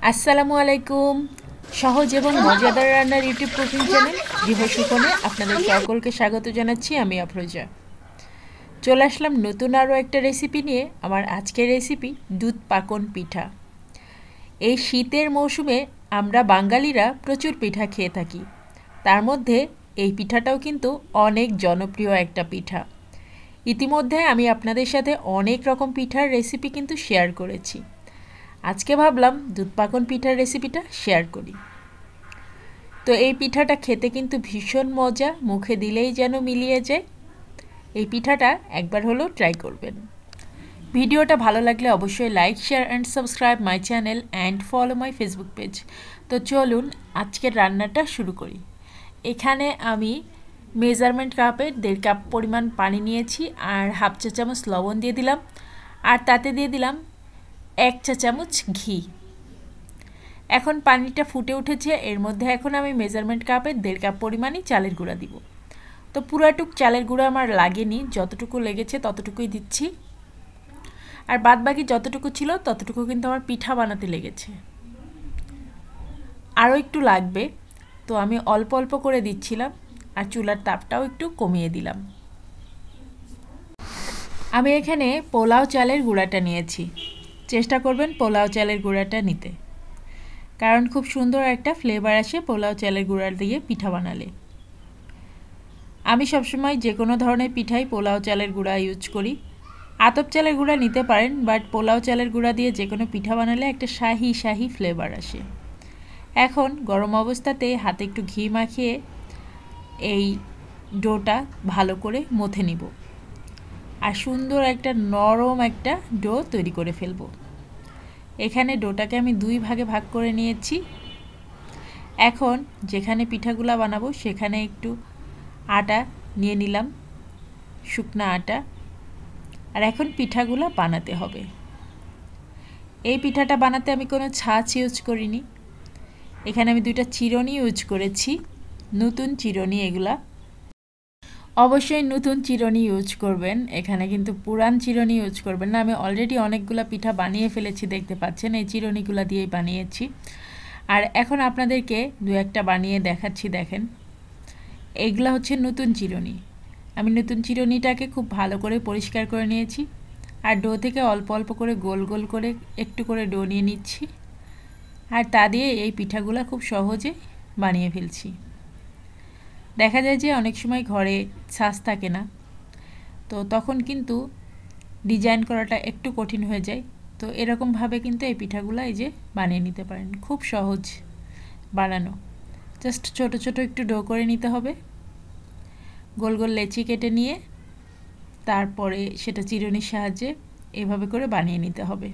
আসসালামু আলাইকুম। সহজ এবং মজাদার রান্নার ইউটিউব কুকিং চ্যানেল গৃহসুখনে আপনাদের সকলকে স্বাগত জানাচ্ছি। আমি আফরোজা চলে আসলাম নতুন আরও একটা রেসিপি নিয়ে। আমার আজকের রেসিপি দুধ পাকন পিঠা। এই শীতের মৌসুমে আমরা বাঙালিরা প্রচুর পিঠা খেয়ে থাকি, তার মধ্যে এই পিঠাটাও কিন্তু অনেক জনপ্রিয় একটা পিঠা। ইতিমধ্যে আমি আপনাদের সাথে অনেক রকম পিঠার রেসিপি কিন্তু শেয়ার করেছি। আজকে ভাবলাম দুধ পাকন পিঠার রেসিপিটা শেয়ার করি। তো এই পিঠাটা খেতে কিন্তু ভীষণ মজা, মুখে দিলেই যেন মিলিয়ে যায়। এই পিঠাটা একবার হলেও ট্রাই করবেন। ভিডিওটা ভালো লাগলে অবশ্যই like, share and subscribe my channel and follow my Facebook page. তো চলুন আজকের রান্নাটা শুরু করি। এখানে আমি মেজারমেন্ট কাপে 1.5 কাপ পরিমাণ পানি নিয়েছি, আর হাফ চা চামচ লবণ দিয়ে দিলাম, আর তাতে দিয়ে দিলাম 1 চা চামচ ঘি। এখন পানিটা ফুটে উঠেছে, এর মধ্যে এখন আমি মেজারমেন্ট কাপে 1.5 কাপ পরিমাণই চালের গুঁড়া দিব। তো পুরাটুক চালের গুঁড়া আমার লাগেনি, যতটুকু লেগেছে ততটুকুই দিচ্ছি, আর বাদ বাকি যতটুকু ছিল ততটুকু কিন্তু আমার পিঠা বানাতে লেগেছে। আরও একটু লাগবে, তো আমি অল্প অল্প করে দিচ্ছিলাম, আর চুলার তাপটাও একটু কমিয়ে দিলাম। আমি এখানে পোলাও চালের গুঁড়াটা নিয়েছি। চেষ্টা করবেন পোলাও চালের গুঁড়াটা নিতে, কারণ খুব সুন্দর একটা ফ্লেভার আসে পোলাও চালের গুঁড়া দিয়ে পিঠা বানালে। আমি সবসময় যে কোনো ধরনের পিঠাই পোলাও চালের গুঁড়া ইউজ করি। আতপ চালের গুঁড়া নিতে পারেন, বাট পোলাও চালের গুঁড়া দিয়ে যে কোনো পিঠা বানালে একটা শাহি শাহি ফ্লেভার আসে। এখন গরম অবস্থাতে হাতে একটু ঘি মাখিয়ে এই ডোটা ভালো করে মথে নিব, আর সুন্দর একটা নরম একটা ডো তৈরি করে ফেলবো। এখানে ডোটাকে আমি 2 ভাগে ভাগ করে নিয়েছি। এখন যেখানে পিঠাগুলা বানাবো সেখানে একটু আটা নিয়ে নিলাম, শুকনা আটা। আর এখন পিঠাগুলা বানাতে হবে। এই পিঠাটা বানাতে আমি কোনো ছাঁচ ইউজ করিনি। এখানে আমি 2টা চিরুনি ইউজ করেছি, নতুন চিরুনি এগুলা। অবশ্যই নতুন চিরুনি ইউজ করবেন, এখানে কিন্তু পুরান চিরুনি ইউজ করবেন না। আমি অলরেডি অনেকগুলা পিঠা বানিয়ে ফেলেছি, দেখতে পাচ্ছেন এই চিরুনিগুলা দিয়েই বানিয়েছি। আর এখন আপনাদেরকে 2-1টা বানিয়ে দেখাচ্ছি। দেখেন, এইগুলা হচ্ছে নতুন চিরুনি। আমি নতুন চিরুনিটাকে খুব ভালো করে পরিষ্কার করে নিয়েছি, আর ডো থেকে অল্প অল্প করে গোল গোল করে একটু করে ডো নিয়ে নিচ্ছি, আর তা দিয়ে এই পিঠাগুলা খুব সহজে বানিয়ে ফেলছি। দেখা যায় যে অনেক সময় ঘরে ছাঁচ থাকে না, তো তখন কিন্তু ডিজাইন করাটা একটু কঠিন হয়ে যায়। তো এরকমভাবে কিন্তু এই পিঠাগুলো এই যে বানিয়ে নিতে পারেন, খুব সহজ বানানো। জাস্ট ছোট ছোট একটু ডো করে নিতে হবে, গোল গোল লেচি কেটে নিয়ে তারপরে সেটা চিরুনির সাহায্যে এভাবে করে বানিয়ে নিতে হবে।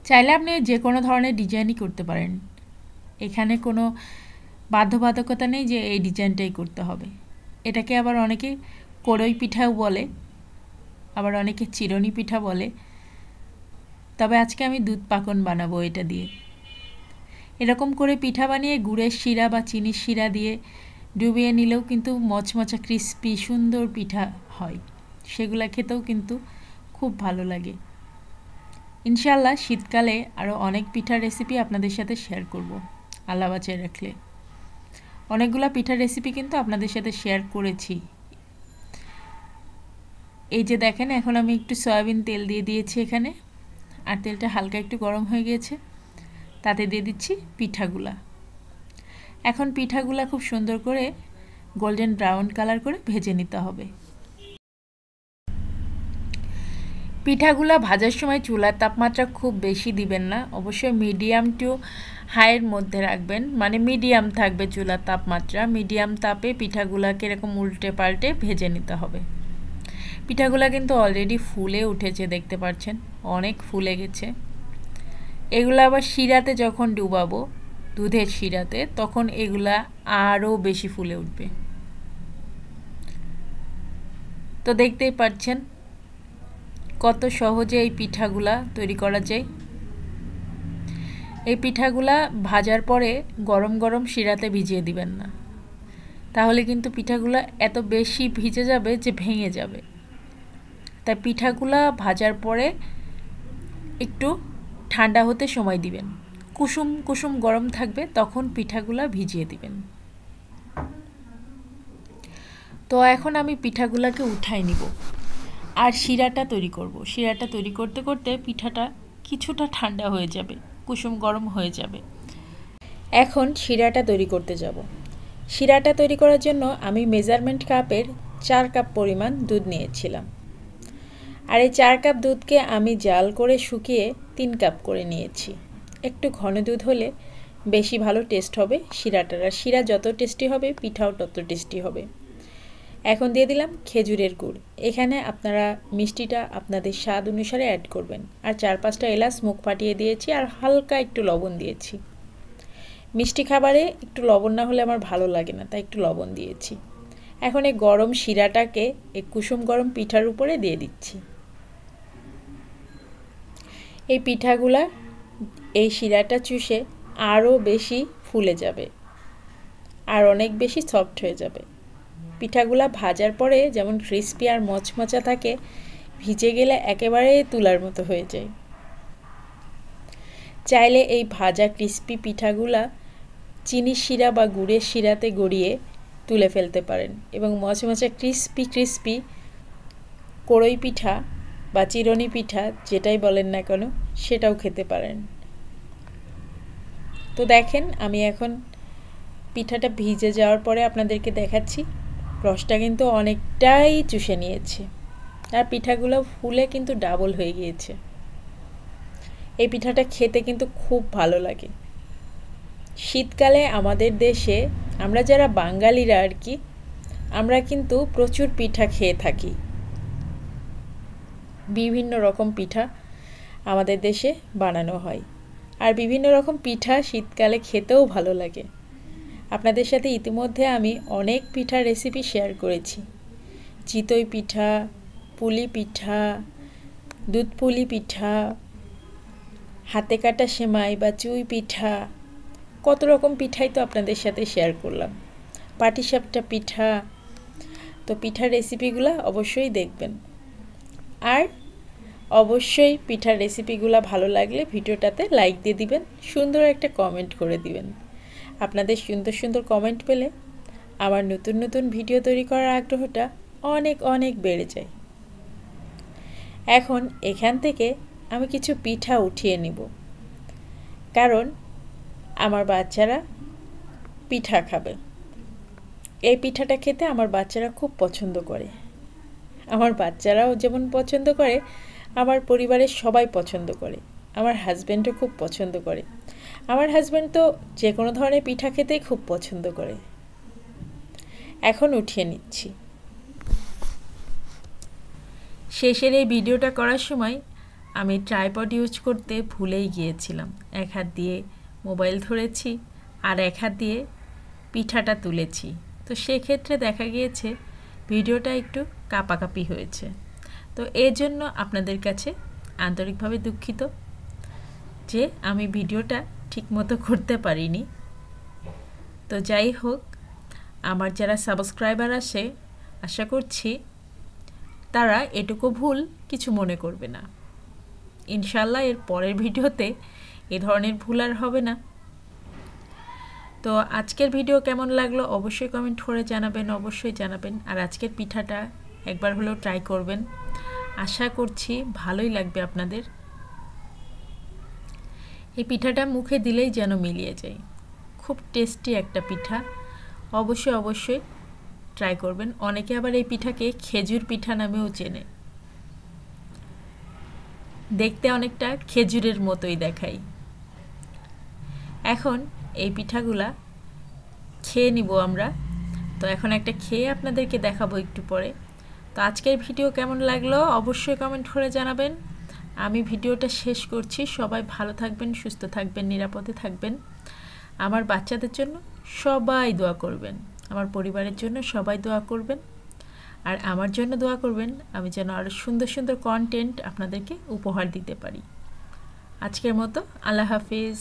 চাইলে আপনি যে কোনো ধরনের ডিজাইনই করতে পারেন, এখানে কোনো বাধ্যবাধকতা নেই যে এই ডিজাইনটাই করতে হবে। এটাকে আবার অনেকে কড়ই পিঠাও বলে, আবার অনেকে চিরুনি পিঠা বলে। তবে আজকে আমি দুধ পাকন বানাবো এটা দিয়ে। এরকম করে পিঠা বানিয়ে গুড়ের শিরা বা চিনির শিরা দিয়ে ডুবিয়ে নিলেও কিন্তু মচমচা ক্রিস্পি সুন্দর পিঠা হয়, সেগুলা খেতেও কিন্তু খুব ভালো লাগে। ইনশাআল্লাহ শীতকালে আরও অনেক পিঠার রেসিপি আপনাদের সাথে শেয়ার করব, আল্লাহ বাঁচিয়ে রাখলে। অনেকগুলা পিঠার রেসিপি কিন্তু আপনাদের সাথে শেয়ার করেছি। এই যে দেখেন, এখন আমি একটু সয়াবিন তেল দিয়ে দিয়েছি এখানে, আর তেলটা হালকা একটু গরম হয়ে গিয়েছে, তাতে দিয়ে দিচ্ছি পিঠাগুলা। এখন পিঠাগুলা খুব সুন্দর করে গোল্ডেন ব্রাউন কালার করে ভেজে নিতে হবে। পিঠাগুলা ভাজার সময় চুলার তাপমাত্রা খুব বেশি দিবেন না, অবশ্যই মিডিয়াম টু হাইয়ের মধ্যে রাখবেন, মানে মিডিয়াম থাকবে চুলার তাপমাত্রা। মিডিয়াম তাপে পিঠাগুলাকে এরকম উল্টে পাল্টে ভেজে নিতে হবে। পিঠাগুলা কিন্তু অলরেডি ফুলে উঠেছে, দেখতে পাচ্ছেন অনেক ফুলে গেছে। এগুলো আবার শিরাতে যখন ডুবাবো, দুধের শিরাতে, তখন এগুলা আরও বেশি ফুলে উঠবে। তো দেখতেই পাচ্ছেন কত সহজে এই পিঠাগুলা তৈরি করা যায়। এই পিঠাগুলা ভাজার পরে গরম গরম শিরাতে ভিজিয়ে দিবেন না, তাহলে কিন্তু পিঠাগুলা এত বেশি ভিজে যাবে যে ভেঙে যাবে। তাই পিঠাগুলা ভাজার পরে একটু ঠান্ডা হতে সময় দিবেন। কুসুম কুসুম গরম থাকবে, তখন পিঠাগুলা ভিজিয়ে দিবেন। তো এখন আমি পিঠাগুলাকে উঠাই নিব আর শিরাটা তৈরি করব। শিরাটা তৈরি করতে করতে পিঠাটা কিছুটা ঠান্ডা হয়ে যাবে, কুসুম গরম হয়ে যাবে। এখন শিরাটা তৈরি করতে যাব। শিরাটা তৈরি করার জন্য আমি মেজারমেন্ট কাপের 4 কাপ পরিমাণ দুধ নিয়েছিলাম। আর এই 4 কাপ দুধকে আমি জাল করে শুকিয়ে 3 কাপ করে নিয়েছি। একটু ঘন দুধ হলে বেশি ভালো টেস্ট হবে শিরাটার। আর শিরা যত টেস্টি হবে পিঠাও তত টেস্টি হবে। এখন দিয়ে দিলাম খেজুরের গুড়। এখানে আপনারা মিষ্টিটা আপনাদের স্বাদ অনুসারে অ্যাড করবেন। আর 4-5টা এলাচ মুখ ফাটিয়ে দিয়েছি আর হালকা একটু লবণ দিয়েছি। মিষ্টি খাবারে একটু লবণ না হলে আমার ভালো লাগে না, তাই একটু লবণ দিয়েছি। এখন এই গরম শিরাটাকে এই কুসুম গরম পিঠার উপরে দিয়ে দিচ্ছি। এই পিঠাগুলা এই শিরাটা চুষে আরও বেশি ফুলে যাবে আর অনেক বেশি সফট হয়ে যাবে। পিঠাগুলা ভাজার পরে যেমন ক্রিস্পি আর মচমচা থাকে, ভিজে গেলে একেবারে তুলার মতো হয়ে যায়। চাইলে এই ভাজা ক্রিস্পি পিঠাগুলা চিনির শিরা বা গুড়ের শিরাতে গড়িয়ে তুলে ফেলতে পারেন এবং মচমচা ক্রিস্পি কড়ই পিঠা বা চিরনি পিঠা যেটাই বলেন না কেন সেটাও খেতে পারেন। তো দেখেন আমি এখন পিঠাটা ভিজে যাওয়ার পরে আপনাদেরকে দেখাচ্ছি। রসটা কিন্তু অনেকটাই চুষে নিয়েছে আর পিঠাগুলো ফুলে কিন্তু ডাবল হয়ে গিয়েছে। এই পিঠাটা খেতে কিন্তু খুব ভালো লাগে। শীতকালে আমাদের দেশে আমরা যারা বাঙালিরা আর কি, আমরা কিন্তু প্রচুর পিঠা খেয়ে থাকি। বিভিন্ন রকম পিঠা আমাদের দেশে বানানো হয় আর বিভিন্ন রকম পিঠা শীতকালে খেতেও ভালো লাগে। আপনাদের সাথে ইতিমধ্যে আমি অনেক পিঠার রেসিপি শেয়ার করেছি। চিতই পিঠা, পুলি পিঠা, দুধ পুলি পিঠা, হাতে কাটা সেমাই বা চুই পিঠা, কত রকম পিঠাই তো আপনাদের সাথে শেয়ার করলাম। পাটিসাপটা পিঠা। তো পিঠার রেসিপিগুলো অবশ্যই দেখবেন। আর অবশ্যই পিঠার রেসিপিগুলো ভালো লাগলে ভিডিওটাতে লাইক দিয়ে দিবেন, সুন্দর একটা কমেন্ট করে দিবেন। আপনাদের সুন্দর সুন্দর কমেন্ট পেলে আমার নতুন নতুন ভিডিও তৈরি করার আগ্রহটা অনেক অনেক বেড়ে যায়। এখন এখান থেকে আমি কিছু পিঠা উঠিয়ে নিব, কারণ আমার বাচ্চারা পিঠা খাবে। এই পিঠাটা খেতে আমার বাচ্চারা খুব পছন্দ করে। আমার বাচ্চারাও যেমন পছন্দ করে, আমার পরিবারের সবাই পছন্দ করে। আমার হাজব্যান্ডও খুব পছন্দ করে। আমার হাজব্যান্ড তো যে কোনো ধরনের পিঠা খেতেই খুব পছন্দ করে। এখন উঠিয়ে নিচ্ছি। শেষের এই ভিডিওটা করার সময় আমি ট্রাইপড ইউজ করতে ভুলেই গিয়েছিলাম। এক হাত দিয়ে মোবাইল ধরেছি আর এক হাত দিয়ে পিঠাটা তুলেছি। তো সেক্ষেত্রে দেখা গিয়েছে ভিডিওটা একটু কাঁপাকাঁপি হয়েছে। তো এর জন্য আপনাদের কাছে আন্তরিকভাবে দুঃখিত যে আমি ভিডিওটা ঠিকমতো করতে পারিনি। তো যাই হোক, আমার যারা সাবস্ক্রাইবার আসে আশা করছি তারা এটুকু ভুল কিছু মনে করবে না। ইনশাল্লাহ এর পরের ভিডিওতে এ ধরনের ভুল আর হবে না। তো আজকের ভিডিও কেমন লাগলো অবশ্যই কমেন্ট করে জানাবেন, অবশ্যই জানাবেন। আর আজকের পিঠাটা একবার হলেও ট্রাই করবেন, আশা করছি ভালোই লাগবে আপনাদের। এই পিঠাটা মুখে দিলেই যেন মিলিয়ে যায়, খুব টেস্টি একটা পিঠা। অবশ্যই অবশ্যই ট্রাই করবেন। অনেকে আবার এই পিঠাকে খেজুর পিঠা নামেও চেনে। দেখতে অনেকটা খেজুরের মতোই দেখায়। এখন এই পিঠাগুলা খেয়ে নিব আমরা। তো এখন একটা খেয়ে আপনাদেরকে দেখাবো একটু পরে। তো আজকের ভিডিও কেমন লাগলো অবশ্যই কমেন্ট করে জানাবেন। আমি ভিডিওটা শেষ করছি। সবাই ভালো থাকবেন, সুস্থ থাকবেন, নিরাপদে থাকবেন। আমার বাচ্চাদের জন্য সবাই দোয়া করবেন, আমার পরিবারের জন্য সবাই দোয়া করবেন। আর আমার জন্য দোয়া করবেন আমি যেন আরও সুন্দর সুন্দর কন্টেন্ট আপনাদেরকে উপহার দিতে পারি। আজকের মতো আল্লাহ হাফিজ।